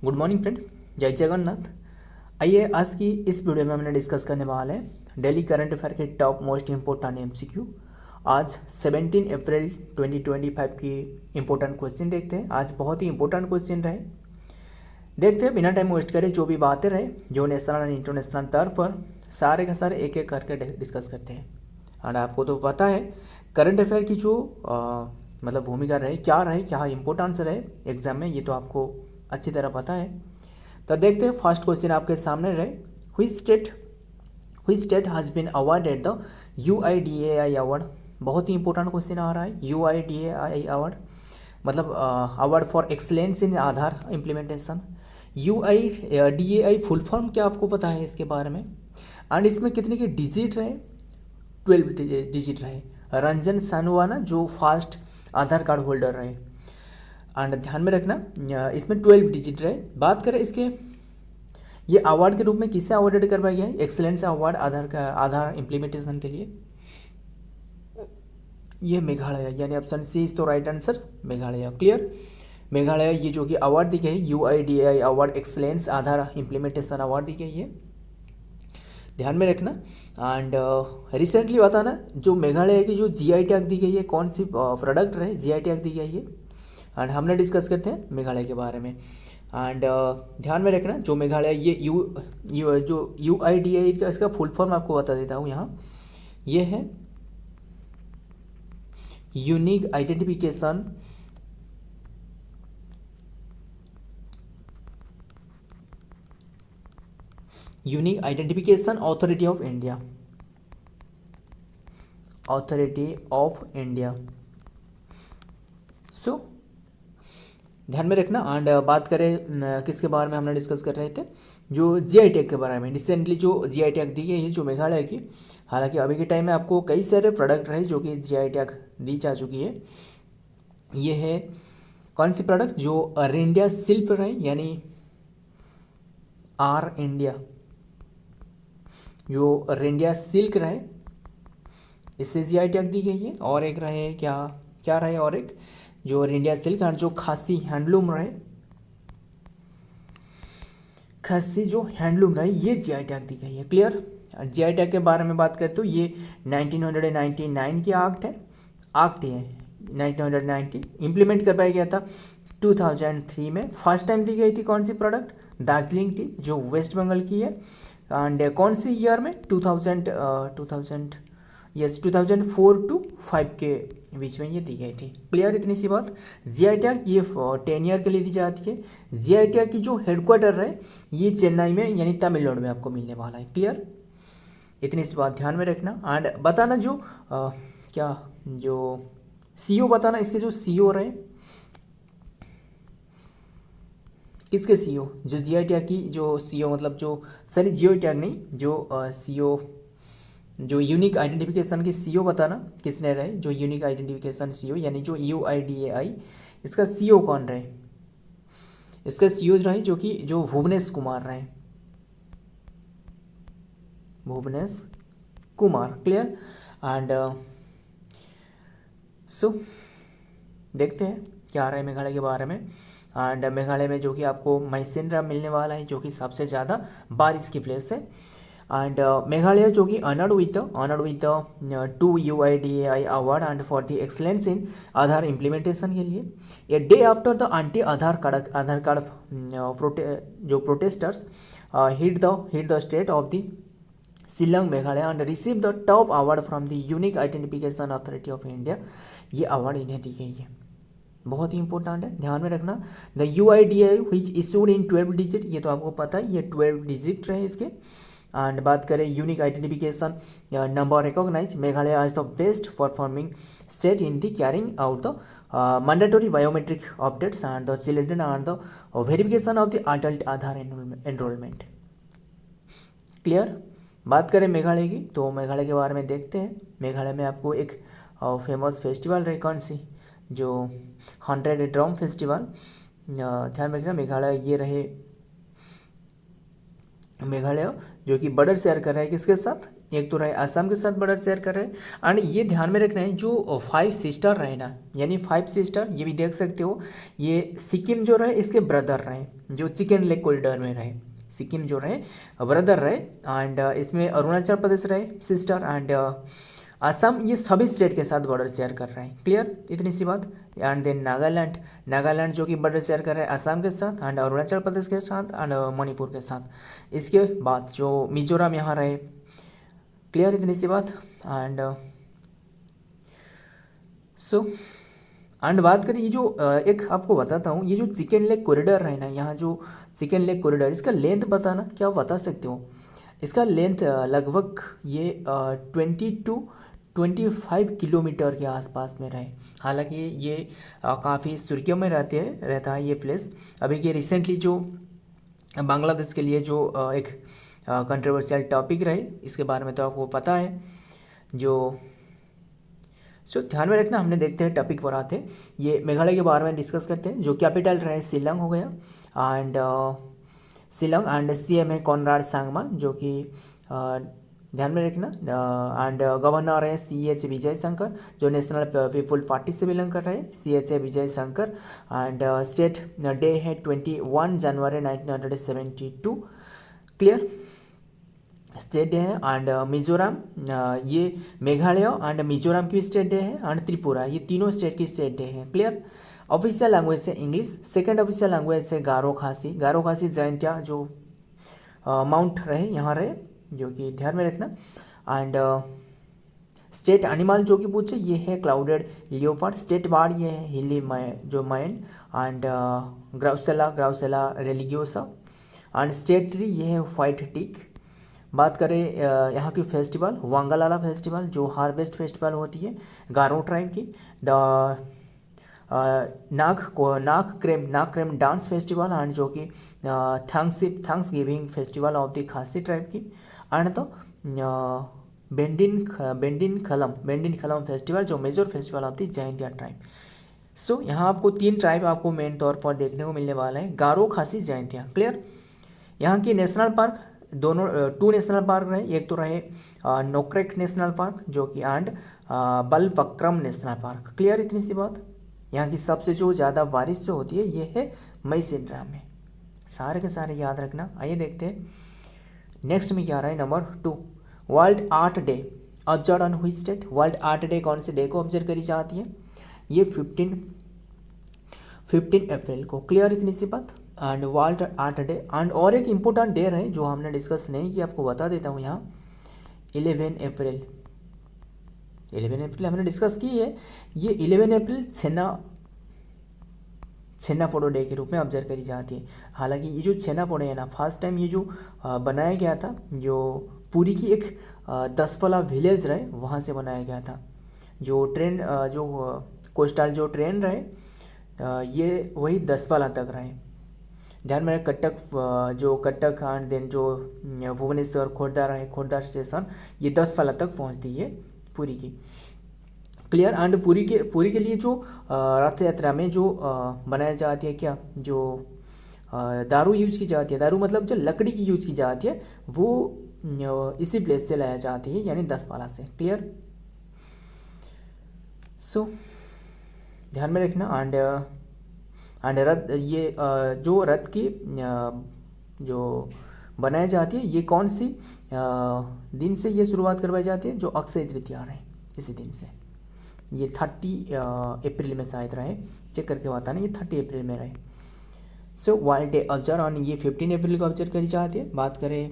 Good morning friend, जय जगन्नाथ। आइए आज की इस वीडियो में हमने डिस्कस करने वाले हैं डेली करंट अफेयर के टॉप मोस्ट इम्पोर्टेंट एमसीक्यू। आज 17 अप्रैल 2025 की इम्पोर्टेंट क्वेश्चन देखते हैं। आज बहुत ही इंपॉर्टेंट क्वेश्चन रहे, देखते हैं बिना टाइम वेस्ट करे जो भी बातें रहे जो नेशनल एंड इंटरनेशनल स्तर पर सारे का सारे एक एक करके डिस्कस करते हैं। और आपको तो पता है करंट अफेयर की जो मतलब भूमिका रहे क्या इंपॉर्टेंस रहे एग्जाम में, ये तो आपको अच्छी तरह पता है। तो देखते हैं फर्स्ट क्वेश्चन आपके सामने रहे, which state has been awarded the UIDAI award. बहुत ही इंपॉर्टेंट क्वेश्चन आ रहा है। UIDAI अवार्ड मतलब award for excellence in Aadhaar implementation. UIDAI full form क्या आपको पता है इसके बारे में? एंड इसमें कितने के डिजिट रहे? 12 डिजिट रहे। रंजन सानुवाना जो फर्स्ट आधार कार्ड होल्डर रहे। एंड ध्यान में रखना इसमें 12 डिजिट रहे। बात करें इसके ये अवार्ड के रूप में किसे अवार्डेड करवाया गया है? एक्सीलेंस अवार्ड आधार इम्प्लीमेंटेशन के लिए ये मेघालय, यानी ऑप्शन सी इज तो right answer, Meghalaya. Clear, Meghalaya ये जो कि अवार्ड दी गई UIDAI अवार्ड एक्सीलेंस आधार इम्प्लीमेंटेशन अवार्ड दी गई है, ध्यान में रखना। एंड रिसेंटली बताना जो मेघालय की जो GI टैग दी गई है, कौन सी प्रोडक्ट रहे GI टैग दी गई है। एंड हमने डिस्कस करते हैं मेघालय के बारे में। एंड ध्यान में रखना जो मेघालय ये जो UIDAI का इसका फुल फॉर्म आपको बता देता हूँ यहाँ, ये है unique identification authority of India. So ध्यान में रखना। एंड बात करें किसके बारे में हमने डिस्कस कर रहे थे, जो GI टैग के बारे में। रिसेंटली जो GI टैग दी गई है जो मेघालय की, हालांकि अभी के टाइम में आपको कई सारे प्रोडक्ट रहे जो कि GI टैग दी जा चुकी है। ये है कौन सी प्रोडक्ट जो इंडिया शिल्प रहे, यानी इंडिया जो इंडिया सिल्क रहे, इससे GI टैग दी गई है। और एक रहे क्या रहे, और एक जो इंडिया सिल्क एंड जो खासी हैंडलूम रहे, खासी जो हैंडलूम रहे, ये GI टैग दी गई है। क्लियर। GI टैग के बारे में बात करें तो ये 1999 की एक्ट है 1990 इम्प्लीमेंट करवाया गया था 2003 में। फर्स्ट टाइम दी गई थी कौन सी प्रोडक्ट? दार्जिलिंग टी जो वेस्ट बंगाल की है। एंड कौन सी ईयर में? 2004 to 5 के बीच में ये दी गई थी। क्लियर, इतनी सी बात। GI टैग ये 10 ईयर के लिए दी जाती है। GI टैग की जो हेडक्वार्टर है ये चेन्नई में यानी तमिलनाडु में आपको मिलने वाला है। क्लियर, इतनी सी बात ध्यान में रखना। एंड बताना जो जो CEO बताना, इसके जो CEO रहे, किसके CEO? जो GI टैग की जो CEO मतलब जो GI टैग नहीं, जो CEO जो यूनिक आइडेंटिफिकेशन की CEO बताना किसने रहे? जो यूनिक आइडेंटिफिकेशन CEO यानी जो UIDAI, इसका CEO कौन रहे? इसका CEO रहे जो भुवनेश कुमार रहे, Bhuvnesh Kumar. Clear. And so देखते हैं क्या रहे मेघालय के बारे में। एंड मेघालय में जो कि आपको मैसेंड्रा मिलने वाला है जो कि सबसे ज़्यादा बारिश की प्लेस है। एंड मेघालय जो कि honoured with 2 UIDAI award and for the excellence in Aadhaar implementation के लिए। A day after the anti Aadhaar card जो protesters hit the state of the Shillong Meghalaya and receive the top award from the unique identification authority of India. ये अवार्ड इन्हें दी गई है, बहुत ही इंपॉर्टेंट है, ध्यान में रखना। The UIDAI which issued in 12 digit, ये तो आपको पता है, ये 12 डिजिट रहे इसके। एंड बात करें unique identification number recognise, Meghalaya as the best performing state in the carrying out the mandatory biometric updates and the children and the verification of the adult Aadhaar enrolment. Clear. बात करें मेघालय की तो मेघालय के बारे में देखते हैं। मेघालय में आपको एक फेमस फेस्टिवल रहे, कौन सी? जो 100 ड्रम फेस्टिवल। ध्यान में रखना मेघालय ये रहे, मेघालय जो कि बॉर्डर शेयर कर रहा है किसके साथ? एक तो रहे असम के साथ बॉर्डर शेयर कर रहे हैं। एंड ये ध्यान में रखना है जो 5 सिस्टर रहे ना, यानी 5 सिस्टर ये भी देख सकते हो, ये सिक्किम जो रहे इसके ब्रदर रहे, जो चिकन लेक कॉरिडोर में रहे, सिक्किम जो रहे ब्रदर रहे। एंड इसमें अरुणाचल प्रदेश रहे सिस्टर, एंड असम, ये सभी स्टेट के साथ बॉर्डर शेयर कर रहे हैं। क्लियर, इतनी सी बात। एंड देन नागालैंड जो कि बॉर्डर शेयर कर रहे हैं असम के साथ, एंड अरुणाचल प्रदेश के साथ, एंड मणिपुर के साथ। इसके बाद जो मिजोरम यहाँ रहे। क्लियर, इतनी सी बात। एंड बात करें ये जो एक आपको बताता हूँ, ये जो चिकन लेक कॉरिडोर है ना, यहाँ जो चिकन लेक कॉरिडोर, इसका लेंथ बताना, क्या आप बता सकते हो? इसका लेंथ लगभग ये 22-25 किलोमीटर के आसपास में रहे। हालांकि ये काफ़ी सुर्खियों में रहता है ये प्लेस। अभी के रिसेंटली जो बांग्लादेश के लिए जो एक कंट्रोवर्शियल टॉपिक रहे, इसके बारे में तो आपको पता है। सो ध्यान में रखना, हमने देखते हैं टॉपिक पर आते हैं। ये मेघालय के बारे में डिस्कस करते हैं। जो कैपिटल रहे शिलांग हो गया, एंड शिलांग, एंड CM है कॉनराड सांगमा, जो कि ध्यान में रखना। एंड गवर्नर है CH विजय शंकर, जो नेशनल पीपुल पार्टी से बिलोंग कर रहे हैं, CH Vijay Shankar. And state day है 21 जनवरी 1972। क्लियर, स्टेट डे है। एंड मिजोरम, ये मेघालय एंड मिजोरम की स्टेट डे है, एंड त्रिपुरा, ये तीनों स्टेट की स्टेट डे है। क्लियर। ऑफिशियल लैंग्वेज है इंग्लिश। सेकंड ऑफिशियल लैंग्वेज है गारो खासी जयंतिया, जो माउंट रहे यहाँ रहे, जो कि ध्यान में रखना। एंड स्टेट एनिमल जो कि पूछे, ये है क्लाउडेड लियोपार्ड। स्टेट बर्ड ये है हिली जो माइन, एंड ग्राउसेला रेलिगियोसा। एंड स्टेट ट्री ये है व्हाइट टीक। बात करें यहाँ की फेस्टिवल, वांगालाला फेस्टिवल, जो हार्वेस्ट फेस्टिवल होती है गारो ट्राइब की। The Nongkrem dance festival, and जो कि thanksgiving festival of the Khasi tribe की। And the Behdienkhlam festival, जो major festival of the Jaintia tribe. So यहाँ आपको 3 ट्राइब आपको मेन तौर पर देखने को मिलने वाला है, गारो खासी जैंतिया। क्लियर। यहाँ की नेशनल पार्क, दोनों 2 नेशनल पार्क रहे। एक तो रहे नोक्रेक नेशनल पार्क, जो कि and Balphakram national park. Clear, इतनी सी बात। यहाँ की सबसे जो ज़्यादा बारिश जो होती है ये है मई से ड्राम में। सारे के सारे याद रखना। आइए देखते हैं नेक्स्ट में क्या रहा है। Number 2, world art day observe on which date. World art day कौन से डे को ऑब्जर्व करी जाती है? ये 15 अप्रैल को। क्लियर, इतनी सी बात। And world art day, and और एक इम्पोर्टेंट डे रहे जो हमने डिस्कस नहीं किया, आपको बता देता हूँ यहाँ। 11 अप्रैल हमने डिस्कस की है। ये 11 अप्रैल छेना पोड़ो डे के रूप में ऑब्जर्व करी जाती है। हालांकि ये जो छेना पोड़ो है ना, फर्स्ट टाइम ये जो बनाया गया था, जो पुरी की एक 10 विलेज रहे वहाँ से बनाया गया था। जो ट्रेन जो कोस्टल जो ट्रेन रहे ये वही 10 तक रहे। ध्यान में कटक एंड देन जो भुवनेश्वर खोर्धा रहे, खोर्धा स्टेशन, ये 10 तक पहुंचती है पुरी की। क्लियर। एंड पुरी के लिए जो रथ यात्रा में जो बनाया जाती है, क्या जो दारू यूज की जाती है, दारू मतलब जो लकड़ी की यूज की जाती है, वो इसी प्लेस से लाया जाती है, यानी 10 से। क्लियर। सो ध्यान में रखना। एंड रथ, ये जो रथ की जो बनाई जाती है, ये कौन सी दिन से ये शुरुआत करवाई जाती है? जो अक्षय तृतीया रहे इसी दिन से। ये 30 अप्रैल में शायद रहे, चेक करके बताना, ये 30 अप्रैल में रहे। So world day observe on, ये 15 अप्रैल को ऑब्जर्व करी जाती है। बात करें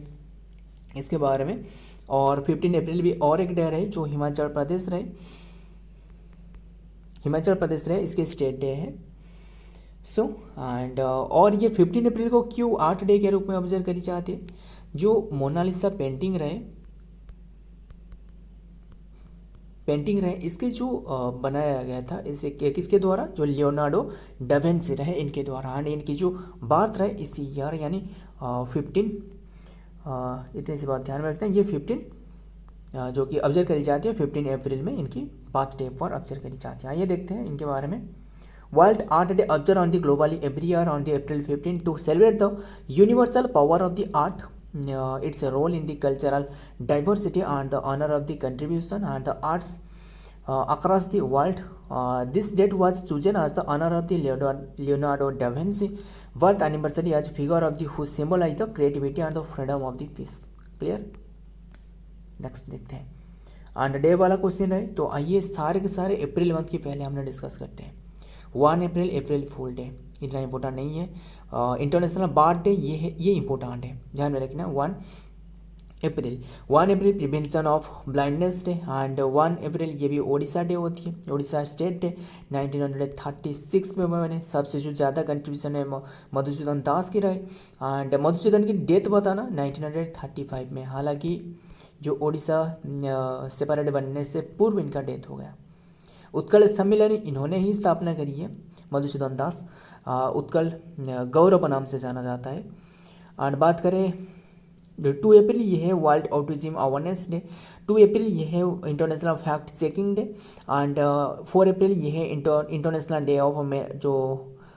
इसके बारे में, और 15 अप्रैल भी और एक डे रहे जो हिमाचल प्रदेश रहे, इसके स्टेट डे है। सो एंड और ये 15 अप्रैल को क्यों आर्ट डे के रूप में ऑब्जर्व करी जाती है? जो मोनालिसा पेंटिंग रहे इसके जो बनाया गया था, इसे किसके द्वारा? जो लियोनार्डो डा विंची रहे, इनके द्वारा। एंड इनकी जो बार्थ रहे इसी ईयर, यानी 15 इतनी सी बात ध्यान में रखना। ये 15 जो कि ऑब्जर्व करी जाती है 15 अप्रैल में, इनकी बार्थ डे पर ऑब्जर्व करी जाती है। आइए देखते हैं इनके बारे में। World art day observe on the globally every year on the April 15 to celebrate the universal power of the art its role in the cultural diversity and the honor of the contribution and the arts across the world. This date was chosen as the honor of the Leonardo da Vinci birth anniversary as figure of the who symbolize the creativity and the freedom of the peace. Clear? Next देखते हैं and day वाला question है, तो आइए सारे के सारे April month की पहले हमने डिस्कस करते हैं। 1 अप्रैल अप्रैल फूल डे, इतना इंपॉर्टेंट नहीं है। इंटरनेशनल बर्थ डे ये है, ये इंपॉर्टेंट है, ध्यान में रखना। 1 April prevention of blindness day and 1 April ये भी ओडिशा डे होती है, ओडिशा स्टेट डे। 1936 में मैंने सबसे जो ज़्यादा कंट्रीब्यूशन है मधुसूदन दास की रहे एंड मधुसूदन की डेथ बताना 1935 में, हालांकि जो ओडिशा सेपरेट बनने से पूर्व इनका डेथ हो गया। उत्कल सम्मेलन इन्होंने ही स्थापना करी है, मधुसूदन दास। उत्कल गौरव नाम से जाना जाता है। और बात करें 2 अप्रैल ये है वर्ल्ड ऑटिज्म अवेयरनेस डे। 2 अप्रैल ये है international fact checking day and 4 अप्रैल ये है इंटरनेशनल डे ऑफ जो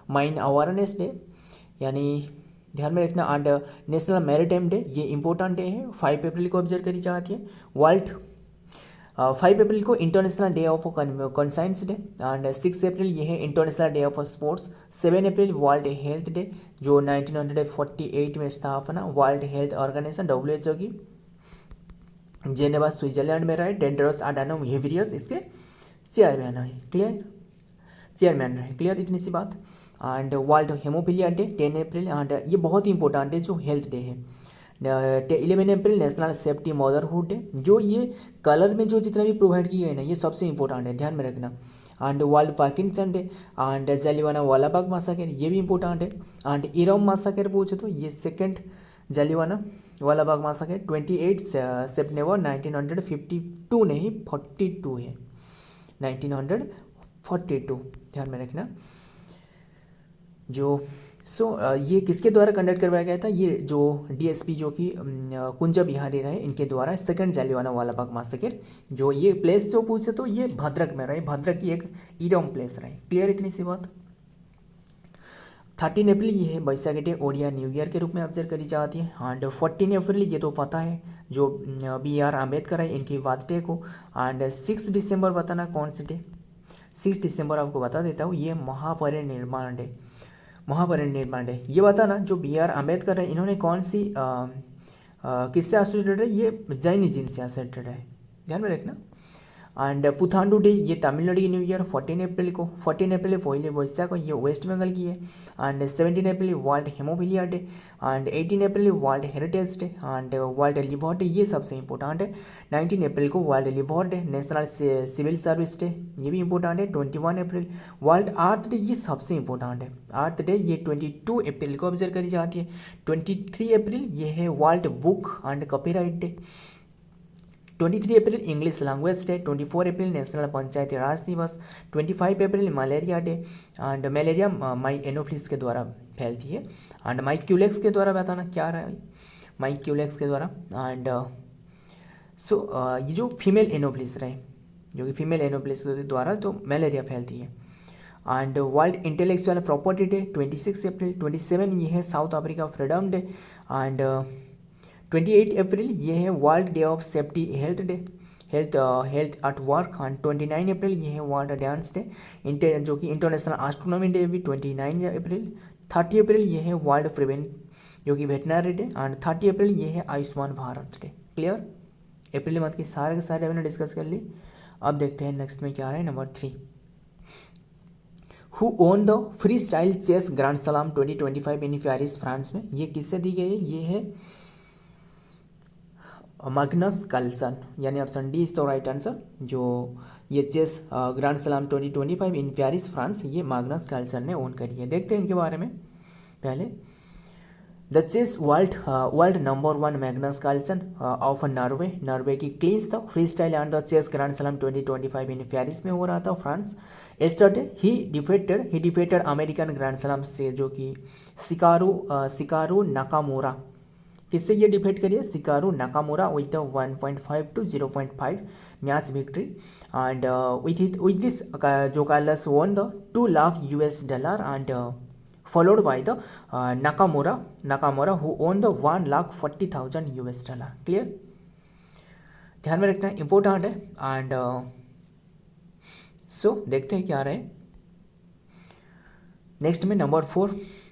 माइन अवेयरनेस डे, यानी ध्यान में रखना। एंड नेशनल मैरीटाइम डे ये इंपॉर्टेंट डे है, 5 अप्रैल को ऑब्जर्व करी जाती है। 5 अप्रैल को international day of conscience day and 6 अप्रैल ये है international day of sports. 7 April world health day, जो 1948 में स्थापना वर्ल्ड हेल्थ ऑर्गेनाइजेशन WHO की जेनेवा स्विट्जरलैंड में रहे। टेड्रोस अडानोम घेब्रेयेसस इसके चेयरमैन है, क्लियर, चेयरमैन रहे, क्लियर, इतनी सी बात। And world haemophilia day 10 April and ये बहुत ही इंपॉर्टेंट है जो हेल्थ डे है। 11 अप्रैल नेशनल सेफ्टी मदरहुड डे, जो ये कलर में जो जितना भी प्रोवाइड किए हैं ना ये सबसे इंपॉर्टेंट है, ध्यान में रखना। And world Parkinson day and Jallianwala वालाबाग मासाकर ये भी इंपॉर्टेंट है। एंड इरम मासाकर पूछे तो ये सेकेंड जालियानवाला वालाबाग मासाकर 28 सितंबर 1952 नहीं 42 है, 1942, ध्यान में रखना। जो ये किसके द्वारा कंडक्ट करवाया गया था, ये जो DSP जो कि कुंज बिहारी रहे इनके द्वारा सेकंड जालियानवाला वालाबाग मासकर। जो ये प्लेस जो पूछे तो ये भद्रक में रहे, भद्रक की एक इरम प्लेस रहे, क्लियर, इतनी सी बात। 13 अप्रैल ये है Baisakhi day, Odia new year के रूप में ऑब्जर्व करी जाती है। एंड 14 अप्रैल ये तो पता है जो BR अम्बेडकर है इनकी बर्थडे को। एंड 6 दिसंबर बताना कौन से डे, 6 दिसंबर आपको बता देता हूँ, ये महापरिनिर्वाण डे, महापरिनिर्वाण डे। ये बताना जो BR अम्बेडकर है इन्होंने कौन सी किससे एसोसिएटेड है, ये जैनिज्म से एसोसिएटेड है, ध्यान में रखना। एंड पुथांडू डे ये तमिलनाडु की न्यू ईयर 14 अप्रैल को। 14 अप्रैल पहले बैसाख को, ये वेस्ट बंगाल की है। And 17 April world haemophilia day and 18 April world heritage day and world liver day, ये सबसे इंपॉर्टेंट है। 19 अप्रैल को world liver day, national civil service day ये भी इंपॉर्टेंट है। 21 अप्रैल वर्ल्ड अर्थ डे, ये सबसे इंपॉर्टेंट है, अर्थ डे ये 22 अप्रैल को ऑब्जर्व करी जाती है। 23 अप्रैल ये है world book and copyright day. 23 April English language day. 24 April national Panchayati Raj दिवस। 25 April malaria day and malaria माई एनोफिलिस के द्वारा फैलती है एंड माइक्यूलेक्स के द्वारा बताना क्या रहा है, माइक्यूलेक्स के द्वारा। एंड ये जो फीमेल एनोफिलिस रहे, जो कि फीमेल एनोफिलिस के द्वारा तो मलेरिया फैलती है। And world intellectual property day 26 अप्रैल। 27 ये है south Africa freedom day and 28 अप्रैल ये है world day of safety health day, health at work. And 29 अप्रैल ये है वर्ल्ड डांस डे, जो कि इंटरनेशनल एस्ट्रोनॉमी डे भी 29 अप्रैल। 30 अप्रैल ये है वर्ल्ड प्रिवेंट जो कि वेटनरी डे एंड 30 अप्रैल ये है Ayushman Bharat day, clear. April month के सारे मैंने डिस्कस कर ली। अब देखते हैं नेक्स्ट में क्या है, number 3। Who won the freestyle chess grand slam 2025 in Paris France में, ये किससे दी गई है, ये है मैग्नस कार्लसन, यानी option D is the right answer. जो ये chess grand slam 2025 in Paris France, ये मैग्नस कार्लसन ने ओन करी है। देखते हैं इनके बारे में पहले। The chess world number 1 Magnus Carlsen of Norway की clinches the free style and the chess grand slam 2025 in Paris में हो रहा था फ्रांस। एस्टरडे ही डिफेटेड अमेरिकन ग्रैंड स्लैम से जो कि सिकारू नाकामोरा, किससे ये डिफेट करिए, Hikaru Nakamura with 1.5 to 0.5 match victory. And with this जो Carlsen won the $2 lakh and followed by the Nakamura who owned the $140,000 clear, ध्यान में रखना इम्पोर्टेंट है। एंड सो देखते हैं क्या रहे नेक्स्ट में। नंबर 4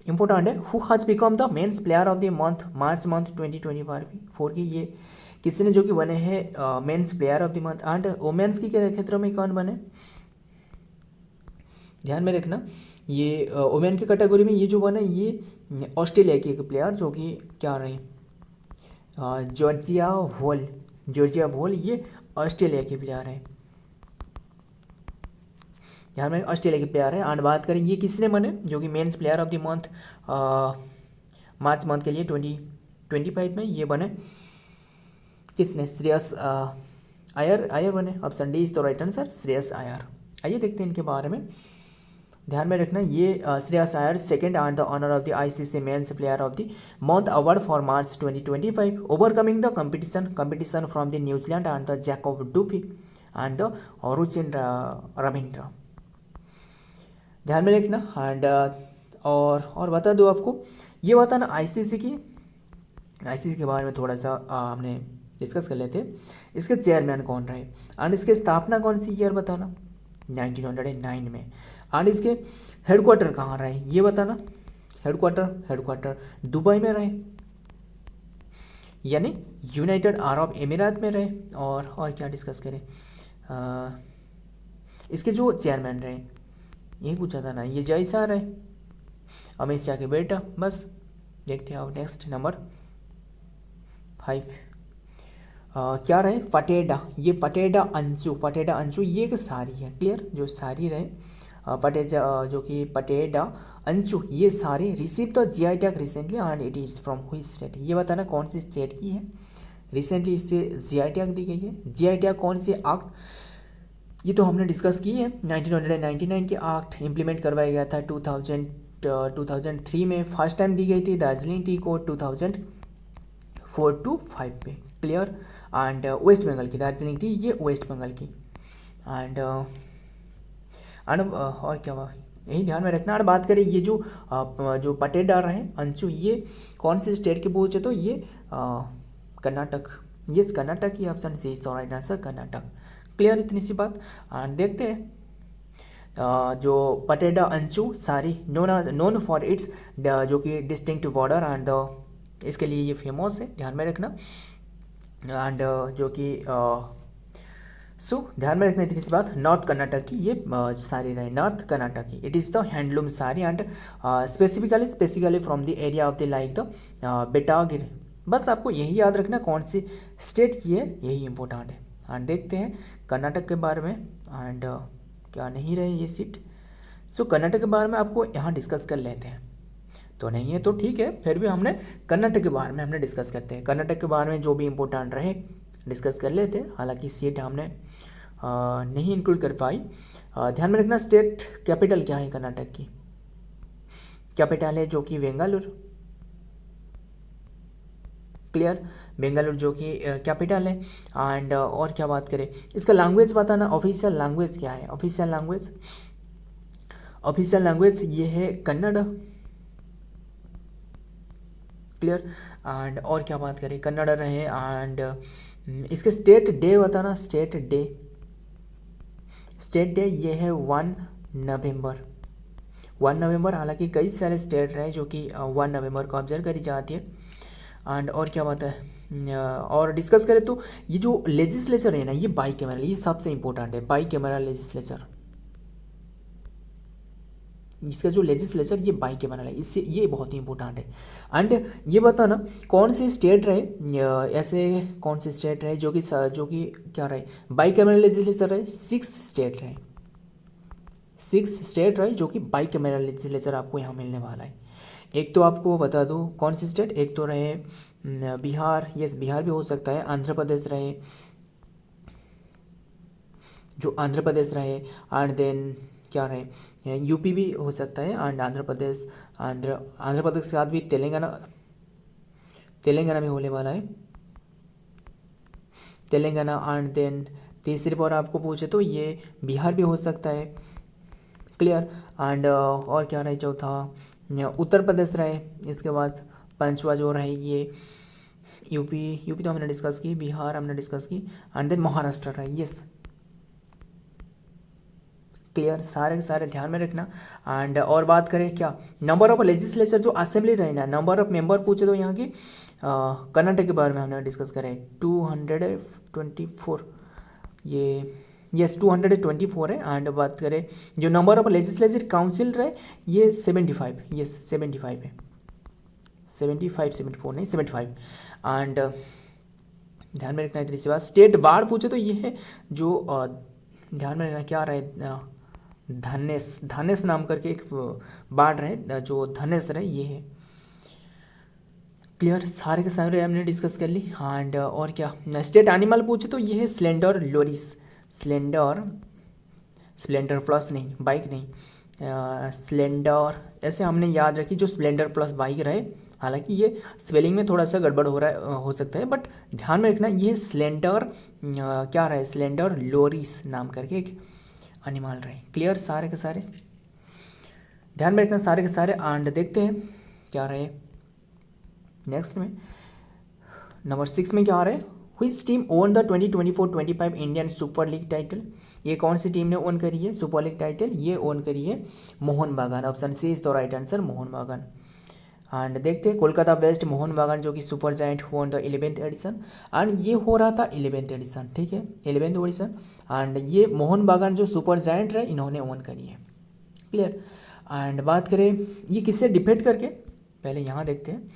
इम्पोर्टेंट है, who has become the men's player of the month March month 2024 की, ये किसी ने जो कि बने हैं men's player of the month. And women's की क्षेत्र में कौन बने, ध्यान में रखना, ये वुमेन की कैटेगरी में ये जो बने ये ऑस्ट्रेलिया की एक प्लेयर जो कि क्या रहे जॉर्जिया वोल, ये ऑस्ट्रेलिया की प्लेयर है, ध्यान में ऑस्ट्रेलिया के प्लेयर है। एंड बात करें ये किसने बने जो कि mains player of the month March month के लिए 2025 में ये बने किसने, श्रेयस अय्यर बने। Option D is the right answer, Shreyas Iyer. आइए देखते हैं इनके बारे में, ध्यान में रखना ये Shreyas Iyer second and the honour of the ICC men's player of the month award for March 2025 overcoming the competition from the New Zealand and the Jacob Duffy and the Rachin Ravindra, ध्यान में रखना। एंड और बता दो आपको, ये बताना आईसीसी के बारे में थोड़ा सा हमने डिस्कस कर लेते। इसके चेयरमैन कौन रहे एंड इसकी स्थापना कौन सी ईयर बताना, 1909 में। एंड इसके हेडक्वार्टर कहाँ रहे ये बताना, हेडक्वार्टर दुबई में रहे, यानी यूनाइटेड अरब अमीरात में रहे। और क्या डिस्कस करें, इसके जो चेयरमैन रहे यही पूछा था ना, ये जय शाह रहे, अमित शाह के बेटा। बस देखते हैं आप नेक्स्ट नंबर 5 क्या रहे, फटेडा, ये फटेडा अंचू ये एक सारी है, क्लियर, जो सारी रहे जो कि फटेडा अंचू ये सारी receive the GI tag recently and it is from which state, ये बताना कौन सी स्टेट की है, रिसेंटली इससे जीआई टैग दी गई है। जीआई टैग कौन सी एक्ट, ये तो हमने डिस्कस की है, 1999 के एक्ट इम्प्लीमेंट करवाया गया था 2003 में, फर्स्ट टाइम दी गई थी दार्जिलिंग टी को 2004 to 5 पे, क्लियर। एंड वेस्ट बंगाल की दार्जिलिंग टी ये वेस्ट बंगाल की। एंड और क्या हुआ यही ध्यान में रखना। और बात करें ये जो पटेदार हैं अंशु, ये कौन से स्टेट के पूछे तो ये कर्नाटक, ये कर्नाटक की option C is the right answer, Karnataka, clear, इतनी सी बात। एंड देखते हैं जो पटेडा अंशु सारी नोन फॉर इट्स जो कि डिस्टिंक्ट बॉर्डर एंड इसके लिए ये फेमस है, ध्यान में रखना। एंड जो कि ध्यान में रखना इतनी सी बात, नॉर्थ कर्नाटक की ये साड़ी रहे, नॉर्थ कर्नाटक की। It is the handloom sari and specifically from the area of the like the Betageri. बस आपको यही याद रखना कौन सी स्टेट की है, यही इंपॉर्टेंट है। एंड देखते हैं कर्नाटक के बारे में। एंड क्या नहीं रहे ये सीट, कर्नाटक के बारे में आपको यहाँ डिस्कस कर लेते हैं, तो नहीं है तो ठीक है, फिर भी हमने कर्नाटक के बारे में हमने डिस्कस करते हैं। कर्नाटक के बारे में जो भी इम्पोर्टेंट रहे डिस्कस कर लेते हैं, हालांकि सीट हमने नहीं इंक्लूड कर पाई। ध्यान में रखना स्टेट कैपिटल क्या है कर्नाटक की, कैपिटल है जो कि बेंगलुरु, क्लियर, बेंगलुरु जो कि कैपिटल है। एंड और क्या बात करें, इसका लैंग्वेज बताना, ऑफिशियल लैंग्वेज क्या है, ऑफिशियल लैंग्वेज ये है कन्नड़, क्लियर। एंड और क्या बात करें, कन्नड़ रहे। एंड इसके स्टेट डे बताना, स्टेट डे ये है 1 नवंबर, हालांकि कई सारे स्टेट रहे जो कि 1 नवंबर को ऑब्जर्व करी जाती है। एंड और क्या बात है, और डिस्कस करें तो ये जो लेजिस्लेचर है ना, ये बाई कैमरा, ये सबसे इंपॉर्टेंट है, बाई कैमरा लेजिस्लेचर। इसका जो लेजिस्लेचर ये बाई कैमरा है, इससे ये बहुत ही इंपॉर्टेंट है। एंड ये बताना कौन सी स्टेट रहे, ऐसे कौन से स्टेट रहे जो कि क्या रहे बाई कैमरा लेजिस्लेचर रहे, 6 स्टेट रहे जो कि बाई कैमरा लेजिस्लेचर आपको यहाँ मिलने वाला है। एक तो आपको बता दूँ कौन सी स्टेट, एक तो रहे बिहार, यस बिहार भी हो सकता है, आंध्र प्रदेश रहे, जो आंध्र प्रदेश रहे। एंड देन क्या रहे, यूपी भी हो सकता है। एंड आंध्र प्रदेश के साथ भी तेलंगाना भी होने वाला है, तेलंगाना। एंड देन तीसरी बार आपको पूछे तो ये बिहार भी हो सकता है, क्लियर। एंड और क्या रहे चौथा, उत्तर प्रदेश रहे, इसके बाद पांचवा जो रहे ये यूपी तो हमने डिस्कस की, बिहार हमने डिस्कस की, एंड देन महाराष्ट्र रहे। यस, क्लियर, सारे के सारे ध्यान में रखना। एंड और बात करें क्या, नंबर ऑफ लेजिस्लेचर जो असेंबली रहे ना, नंबर ऑफ मेंबर पूछे तो यहाँ की कर्नाटक के बारे में हमने डिस्कस करें 224, ये यस 224 है। एंड बात करें जो नंबर ऑफ लेजिस्लेचर काउंसिल रहे ये 75, यस 75 है, 74 नहीं 75। एंड ध्यान में रखना इतनी सी बात। स्टेट बार पूछे तो ये है जो ध्यान में रखना क्या रहे, धनेश नाम करके एक बाढ़ रहे, जो धनेश रहे ये है। क्लियर, सारे के सारे हमने डिस्कस कर ली। एंड और क्या, स्टेट एनिमल पूछे तो ये है स्लेंडर लोरिस, स्प्लेंडर प्लस नहीं, बाइक नहीं, स्प्लेंडर ऐसे हमने याद रखी, जो स्प्लेंडर प्लस बाइक रहे। हालांकि ये स्पेलिंग में थोड़ा सा गड़बड़ हो सकता है, बट ध्यान में रखना ये स्लेंडर क्या रहे, स्लेंडर लोरिस नाम करके एक एनिमल रहे। क्लियर, सारे के सारे ध्यान में रखना, सारे के सारे। एंड देखते हैं क्या रहे नेक्स्ट में, नंबर 6 में क्या आ रहा है, which team won the 2024-25 Indian super league title. ये कौन सी टीम ने ओन करी है सुपर लीग टाइटल, ये ओन करी है Mohun Bagan. Option C is the right answer, Mohun Bagan. And देखते हैं कोलकाता बेस्ट मोहन बागान जो कि super giant won the 11th edition, and ये हो रहा था 11th एडिशन, ठीक है 11th एडिशन। एंड ये मोहन बागान जो सुपर जायंट रहे इन्होंने ओन करी है। क्लियर, एंड बात करें ये किससे डिफेट करके, पहले यहाँ देखते हैं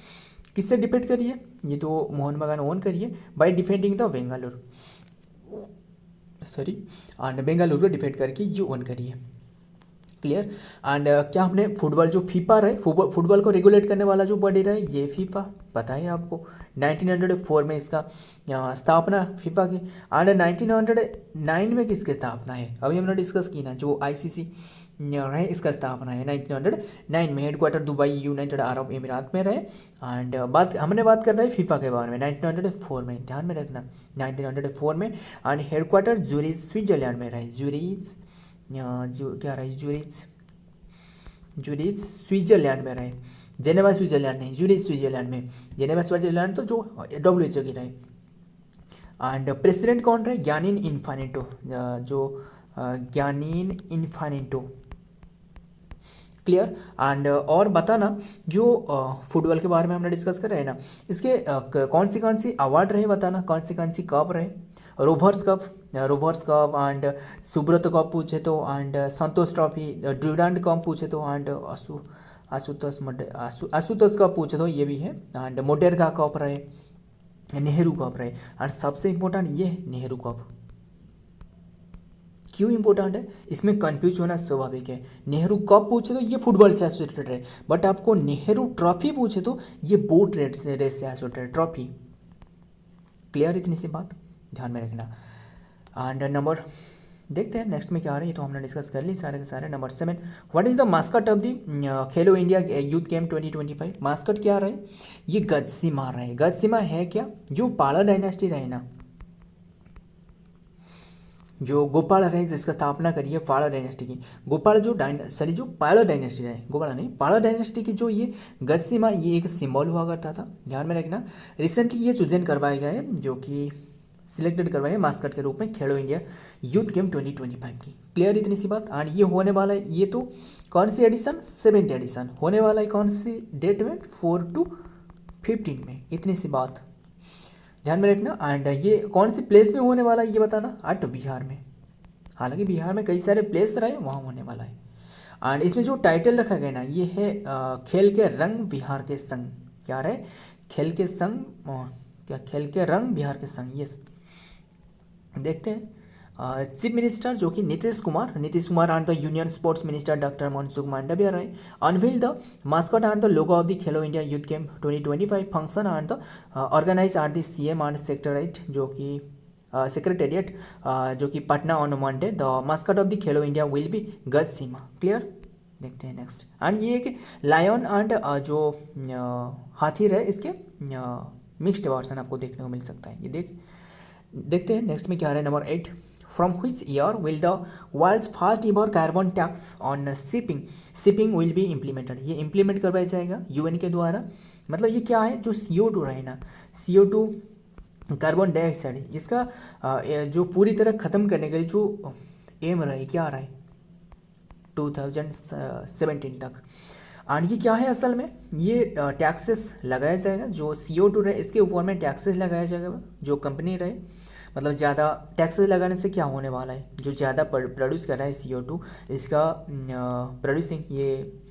किससे डिफेट करिए, ये तो मोहन बागान ओन करिए by defending the Bengaluru, sorry, and Bengaluru को डिफेट करके ये ओन करिए। क्लियर, एंड क्या हमने फुटबॉल जो फीफा रहे, फुटबॉल को रेगुलेट करने वाला जो बॉडी रहे ये फीफा, पता है आपको 1904 में इसका स्थापना फीफा की। एंड 1909 में किसकी स्थापना है, अभी हमने डिस्कस की ना, जो आईसीसी रहे इसका स्थापना है 1909 में। हेडक्वार्टर दुबई यूनाइटेड अरब अमीरात में रहे। एंड हमने बात कर रहे हैं फीफा के बारे में 1904 में, ध्यान में रखना 1904 में। एंड हेडक्वार्टर जूरिच स्विट्जरलैंड में रहे, जूरिच क्या रहे, जूरिच स्विट्जरलैंड में रहे, जेनेवा स्विट्जरलैंड नहीं, जूरिच स्विट्जरलैंड में। जेनेवा स्विट्जरलैंड तो जो WHO की रहे। एंड प्रेसिडेंट कौन रहे, ज्ञानीन इन्फानिटो, जो ज्ञानीन इन्फानिटो। क्लियर, एंड और बताना जो फुटबॉल के बारे में हमने डिस्कस कर रहे हैं ना, इसके कौन सी अवार्ड रहे, बताना कौन सी कप रहे, Rovers cup and Subroto cup पूछे तो, and Santosh trophy, Durand cup पूछे तो, एंड आशुतोष कप पूछे तो ये भी है, एंड मोटेरगा कप रहे, नेहरू कप रहे। एंड सबसे इम्पोर्टेंट ये है नेहरू कप। क्यों इंपॉर्टेंट है, इसमें कंफ्यूज होना स्वाभाविक है। नेहरू कप पूछे तो ये फुटबॉल से एसोसिएटेड है, बट आपको नेहरू ट्रॉफी पूछे तो ये बोट रेस से एसोसिएटेड ट्रॉफी। क्लियर, इतनी सी बात ध्यान में रखना। एंड नंबर देखते हैं नेक्स्ट में क्या आ रही है, तो हमने डिस्कस कर ली सारे के सारे। Number 7, what is the mascot of the Khelo India youth game 2025। Mascot क्या रहे, ये गजसीमा रहे। गजसीमा है क्या, जो पाला डायनेस्टी रहे ना, जो गोपाल रहे जिसका स्थापना करी है पाला डायनेस्टी की, गोपाल जो जो पाला डायनेस्टी रहे, गोपाल नहीं पाला डायनेस्टी की जो ये गजसीमा, ये एक सिंबल हुआ करता था, ध्यान में रखना। रिसेंटली ये चुजन करवाया गया है, जो कि सिलेक्टेड करवाया है मास्कट के रूप में खेलो इंडिया यूथ गेम 2025 की। क्लियर, इतनी सी बात। एंड ये होने वाला है, ये तो कौन सी एडिशन, 7th एडिशन होने वाला है, कौन सी डेट में, 4 to 15 में, इतनी सी बात ध्यान में रखना। एंड ये कौन सी प्लेस में होने वाला है ये बताना, एट बिहार में। हालांकि बिहार में कई सारे प्लेस रहे, वहाँ होने वाला है। एंड इसमें जो टाइटल रखा गया ना, ये है खेल के रंग बिहार के संग, क्या रहे, खेल के संग, क्या खेल के रंग बिहार के संग। यस, देखते हैं चीफ मिनिस्टर जो कि Nitish Kumar and the union sports minister doctor Mansukh Mandaviya रहे, unveil the mascot and the logo of the Khelo India youth game 2025 function and the organise at the CM and secretariat, जो कि सेक्रेटेरिएट जो कि Patna on Monday. The mascot of the Khelo India will be Gajasimha. Clear, देखते हैं next. And ये एक lion and जो हाथी रहे, इसके मिक्स्ड वर्सन आपको देखने को मिल सकता है, ये देखते हैं नेक्स्ट में क्या आ रहा है। Number 8, from which year will the world's first ever carbon tax on shipping will be implemented? ये implement करवाया जाएगा यूएन के द्वारा। मतलब ये क्या है, जो CO2 रहे ना, CO2 कार्बन डाइऑक्साइड, इसका जो पूरी तरह ख़त्म करने के लिए जो एम रहे, क्या रहे 2017 तक। और ये क्या है असल में, ये टैक्सेस लगाया जाएगा जो CO2 रहे, इसके ऊपर में टैक्सेस लगाया जाएगा। जो कंपनी रहे, मतलब ज़्यादा टैक्सेस लगाने से क्या होने वाला है, जो ज़्यादा प्रोड्यूस कर रहा है CO2, इसका प्रोड्यूसिंग ये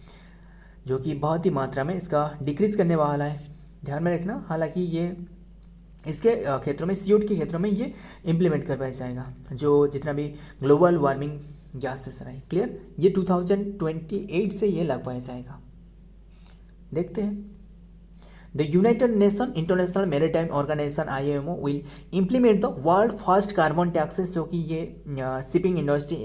जो कि बहुत ही मात्रा में इसका डिक्रीज़ करने वाला है, ध्यान में रखना। हालांकि ये इसके क्षेत्रों में, CO2 के क्षेत्रों में ये इम्प्लीमेंट करवाया जाएगा, जो जितना भी ग्लोबल वार्मिंग गैसेस रहे। क्लियर, ये 2028 से ये लगवाया जाएगा। देखते हैं, the united nation international maritime organisation IMO will implement the world first carbon taxes, जो कि ये शिपिंग इंडस्ट्री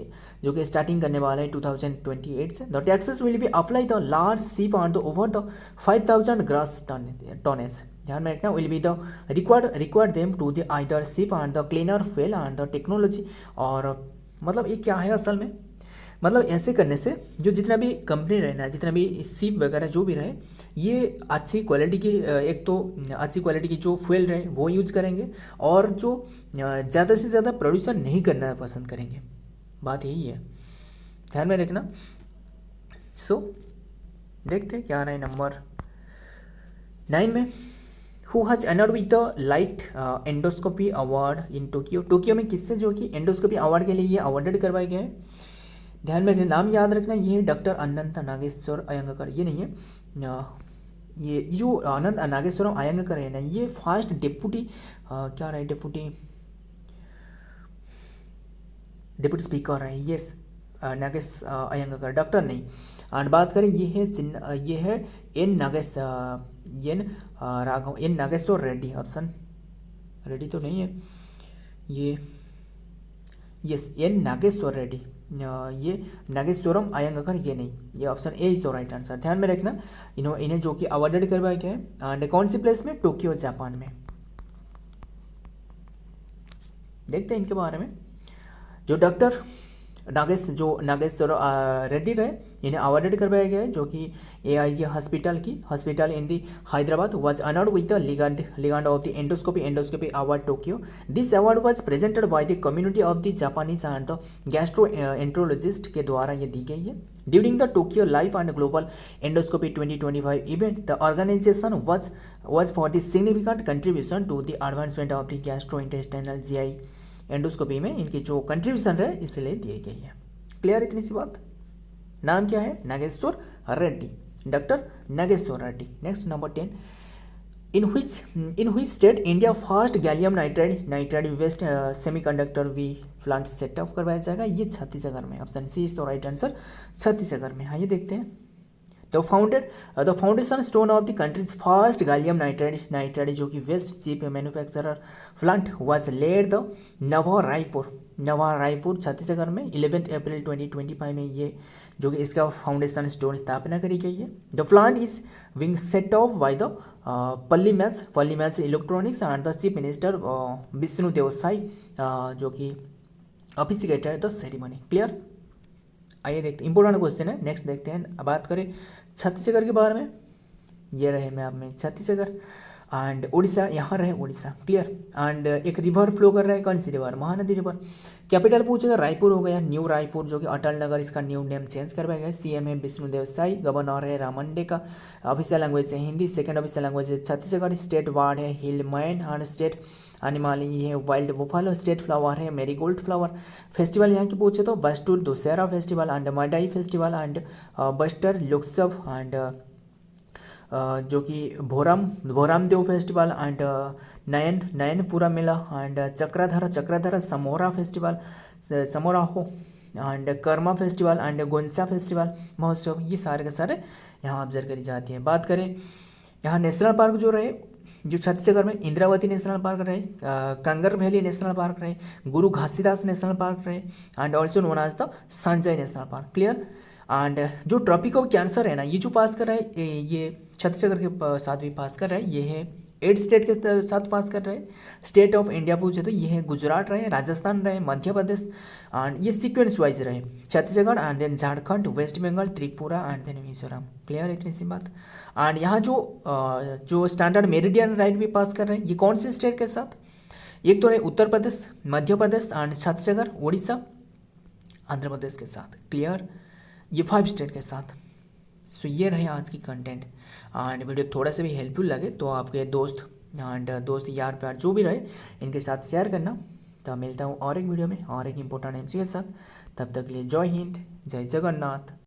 जो कि स्टार्टिंग करने वाला है 2028 से। The taxes will be apply the large ship and over the 5000 gross tonnage, ध्यान में रखना, will be the required them to the either ship and the cleaner fuel and the technology. और मतलब ये क्या है असल में, मतलब ऐसे करने से जो जितना भी कंपनी रहना, जितना भी शिप वगैरह जो भी रहे, ये अच्छी क्वालिटी की, एक तो अच्छी क्वालिटी की जो फ्यूल रहे वो यूज करेंगे, और जो ज़्यादा से ज़्यादा प्रदूषण नहीं करना पसंद करेंगे। बात यही है, ध्यान में रखना। सो देखते हैं क्या रहे नंबर 9 में। Who has honoured with the light endoscopy award in Tokyo. Tokyo में किससे जो कि एंडोस्कोपी अवार्ड के लिए ये अवार्डेड करवाया गया है, ध्यान में रखना, नाम याद रखना। ये है डॉक्टर अनंत नागेश्वर अयंगार, ये नहीं है, ये जो अनंत नागेश्वरम अयंगार है ना, ये फर्स्ट डिप्यूटी क्या रहे, डिप्यूटी स्पीकर है, यस, नागेश अयंगार, डॉक्टर नहीं। और बात करें, ये है एन नागेश्वर रेड्डी, ऑप्शन रेड्डी तो नहीं है ये, यस, एन नागेश्वर रेड्डी, ये नागेश्वरम अयंगार, ये नहीं, ये option A is the right answer. ध्यान में रखना, इन्हें जो कि अवार्डेड करवाया गया है, एंड कौन सी प्लेस में, टोक्यो जापान में। देखते हैं इनके बारे में। जो डॉक्टर नागेश्वर रेड्डी रहे, इन्हें अवार्डेड करवाया गया है, जो कि AIG hospital in the Hyderabad was honoured with the legend of the endoscopy award Tokyo. This award was presented by the community of the Japanese and the gastroenterologist के द्वारा ये दी गई है। During the Tokyo life and global endoscopy 2025 event, the organisation was for the significant contribution to the advancement of the gastrointestinal GI endoscopy में इनकी जो contribution रहे इसलिए दी गई है। क्लियर, इतनी सी बात। नाम क्या है, Nageshwar Reddy, doctor Nageshwar Reddy. Next number 10, in which state India first gallium nitride based semiconductor वी प्लांट सेटअप करवाया जाएगा, ये छत्तीसगढ़ में, option C is the right answer, Chhattisgarh में। आइए देखते हैं। The foundation stone of the country's first gallium nitride जो कि based chip manufacturer plant was laid the Nava Raipur Chhattisgarh में 11 अप्रैल 2025 में ये जो कि इसका फाउंडेशन स्टोन स्थापना करी गई है। The plant is being set up by the Polymatech electronics and the chief minister Vishnu Deo Sai जो कि ऑफिशिएटेड द सेरेमनी। क्लियर, आइए देखते हैं, इंपॉर्टेंट क्वेश्चन है। नेक्स्ट देखते हैं। अब बात करें छत्तीसगढ़ के बारे में, ये रहे मैप में छत्तीसगढ़ एंड उड़ीसा, यहाँ रहे उड़ीसा। क्लियर, एंड एक रिवर फ्लो कर रहा है, कौन सी रिवर, महानदी रिवर। कैपिटल पूछेगा, रायपुर हो गया, न्यू रायपुर जो कि अटल नगर, इसका न्यू नेम चेंज करवाया गया है। CM है विष्णु देवसाई, गवर्नर है रामंडे का, ऑफिशियल लैंग्वेज है हिंदी, सेकंड ऑफिशियल लैंग्वेज है छत्तीसगढ़, स्टेट वार्ड है हिलमैन एंड स्टेट एनिमल ये है वाइल्ड बुफालो, स्टेट फ्लावर है मेरीगोल्ड फ्लावर। फेस्टिवल यहाँ की पूछे तो Bastar Dussehra festival and Madai festival and Bastar Lokotsav and जो कि Bhoramdeo festival and Nayanpura mela and Chakradhar Samaroh festival Samaroh and Karma festival and Goncha festival mahotsav, ये सारे के सारे यहाँ ऑब्जर्व करी जाती है। बात करें यहाँ नेशनल पार्क जो रहे, जो छत्तीसगढ़ में इंद्रावती नेशनल पार्क रहे, कंगर वैली नेशनल पार्क रहे, गुरु घासीदास नेशनल पार्क रहे and also known as the Sanjay national park. Clear, and जो ट्रॉपिक ऑफ कैंसर है ना, ये जो पास कर रहा है ये छत्तीसगढ़ के साथ भी पास कर रहा है। ये है 8 स्टेट के साथ पास कर रहे हैं। स्टेट ऑफ इंडिया पूछे तो ये है गुजरात रहे, राजस्थान रहे, मध्य प्रदेश, एंड ये सीक्वेंस वाइज रहे, Chhattisgarh and then Jharkhand, West Bengal, Tripura and then Mizoram. Clear है इतनी सी बात। एंड यहाँ जो स्टैंडर्ड मेरिडियन राइट भी पास कर रहे हैं, ये कौन से स्टेट के साथ? एक तो रहे उत्तर प्रदेश, मध्य प्रदेश एंड छत्तीसगढ़, उड़ीसा, आंध्र प्रदेश के साथ। क्लियर, ये 5 स्टेट के साथ। सो ये रहे आज की कंटेंट। एंड वीडियो थोड़ा सा भी हेल्पफुल लगे तो आपके दोस्त यार प्यार जो भी रहे इनके साथ शेयर करना। तो मिलता हूँ और एक वीडियो में और एक इम्पोर्टेंट एमसी के साथ। तब तक के लिए जय हिंद, जय जगन्नाथ।